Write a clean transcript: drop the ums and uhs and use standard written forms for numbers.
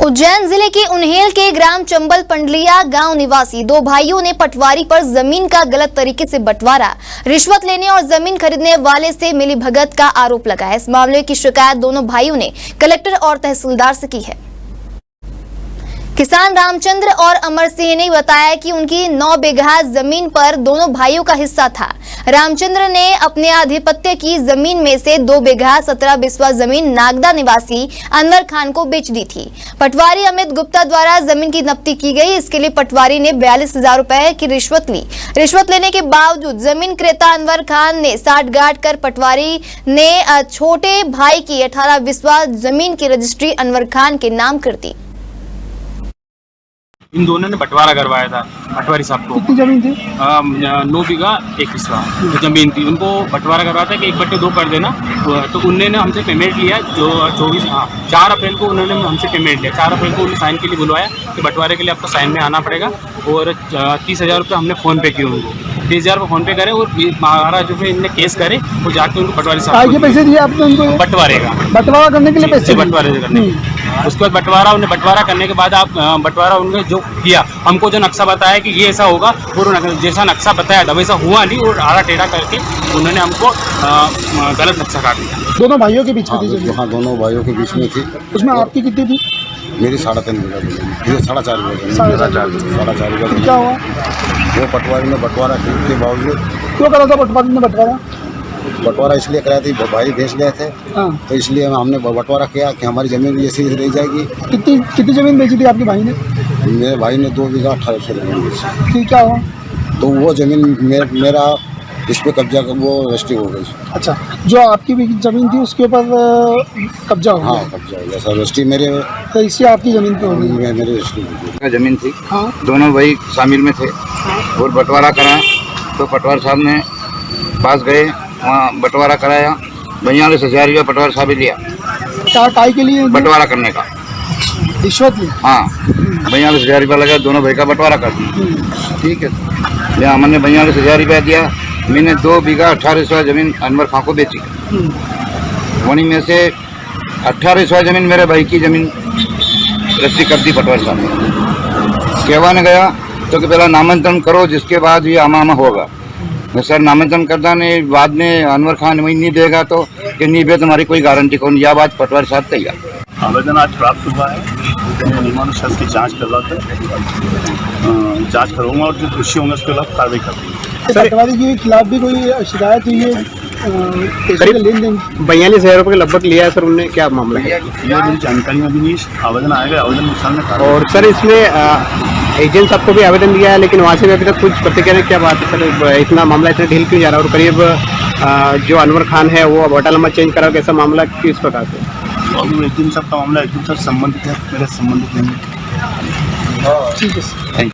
उज्जैन जिले के उन्हेल के ग्राम चंबल पंडलिया गांव निवासी दो भाइयों ने पटवारी पर जमीन का गलत तरीके से बंटवारा, रिश्वत लेने और जमीन खरीदने वाले से मिलीभगत का आरोप लगाया। इस मामले की शिकायत दोनों भाइयों ने कलेक्टर और तहसीलदार से की है। किसान रामचंद्र और अमर सिंह ने बताया कि उनकी 9 बीघा जमीन पर दोनों भाइयों का हिस्सा था। रामचंद्र ने अपने आधिपत्य की जमीन में से 2 बीघा 17 बिस्वा जमीन नागदा निवासी अनवर खान को बेच दी थी। पटवारी अमित गुप्ता द्वारा जमीन की नप्ती की गई। इसके लिए पटवारी ने 42,000 रुपए की रिश्वत ली। रिश्वत लेने के बावजूद जमीन क्रेता अनवर खान ने साठगांठ कर पटवारी ने छोटे भाई की 18 बिस्वा जमीन की रजिस्ट्री अनवर खान के नाम कर दी। इन दोनों ने बंटवारा करवाया था पटवारी साहब को। कितनी जमीन थी? 9 बीघा 1 बिस्वा जमीन थी। उनको बंटवारा करवाया था कि 1/2 कर देना। तो उन्होंने हमसे पेमेंट लिया जो 4 अप्रैल को उन्होंने हमसे पेमेंट लिया। 4 अप्रैल को उन्हें साइन के लिए बुलवाया कि बंटवारे के लिए आपको साइन में आना पड़ेगा। और 30,000 रुपये हमने फ़ोन पे किए उनको। 30,000 रुपये फ़ोन पे करे और महाराज जो है इनने केस करे वो जाके उनको पटवारी साहब के पैसे दिए आपने उनको? बंटवारे का बंटवारा करने के लिए पैसे? बंटवारे करने। उसके बाद बंटवारा करने के बाद आप बंटवारा उन्होंने जो किया, हमको जो नक्शा बताया कि ये ऐसा होगा और जैसा नक्शा बताया था वैसा हुआ नहीं और आड़ा टेढ़ा करके उन्होंने हमको गलत नक्शा काट दिया। दोनों भाइयों के बीच में थी? हाँ, दोनों भाइयों के बीच में थी। उसमें आपकी कितनी थी? मेरी 3.5 बीघा जमीन, 4.5 बीघा। 4.5 बीघा। क्या हुआ? वो पटवारी ने बंटवारा के बावजूद। क्यों करा था पटवारी ने बंटवारा? बंटवारा इसलिए कराया था, भाई भेज गए थे। हाँ। तो इसलिए हमने बंटवारा किया कि हमारी जमीन ऐसी रह जाएगी। कितनी जमीन बेची थी आपके भाई ने? मेरे भाई ने 2 बीघा 1800 जमीन बेची। ठीक, क्या हुआ? तो वो जमीन मेरा इस पे कब्जा वो रजिस्ट्री हो गई। अच्छा, जो आपकी जमीन थी उसके ऊपर कब्जा हो गया? हाँ, कब्जा हो गया सर। रजिस्ट्री मेरे तो इससे आपकी जमीन पे हो गई? मेरी रजिस्ट्री जमीन थी। हाँ। दोनों भाई शामिल में थे और बंटवारा कराया। तो पटवार साहब ने पास गए, वहाँ बंटवारा कराया। 42,000 रुपया पटवार साहब लिया। क्या काय के लिए? बंटवारा करने का रिश्वत ली? हाँ, 42,000 रुपया लगा। दोनों भाई का बंटवारा कर दिया। ठीक है, यहाँ हमने 42,000 रुपया दिया। मैंने 2 बीघा 18 जमीन अनवर खां को बेची। वहीं में से 18 जमीन मेरे भाई की जमीन रजिस्ट्री कर दी पटवारी साहब ने। कहवाने गया तो कि पहला नामांतरण करो, जिसके बाद ये आमा होगा। मैं सर नामांतरण करता नहीं, बाद में अनवर खान वही नहीं देगा तो कि नहीं बे तुम्हारी कोई गारंटी कौन। यह बात पटवारी साहब तैयार। आवेदन आज प्राप्त हुआ है। नियमानुसार इसकी जांच कर रहा था। जांच करूँगा और जो दोषी होंगे उसके खिलाफ कार्रवाई करूँगा। पटवारी के खिलाफ भी कोई शिकायत हुई है? लेन देन 42,000 रुपये लगभग लिया है सर उनने, क्या मामला है? ये मेरी जानकारी में भी नहीं। आवेदन आएगा, आवेदन अनुसार में। और सर इसमें एजेंट सबको भी आवेदन दिया है, लेकिन वहाँ से भी अभी तक कुछ प्रतिक्रिया नहीं। क्या बात है सर, इतना मामला इतना ढील क्यों जा रहा है? और करीब जो अनवर खान है वो वोटर नंबर चेंज करा, कैसा मामला किस प्रकार से? और एजेंट साहब का मामला एजेंट साहब संबंधित है, मेरे संबंधित नहीं। ठीक है।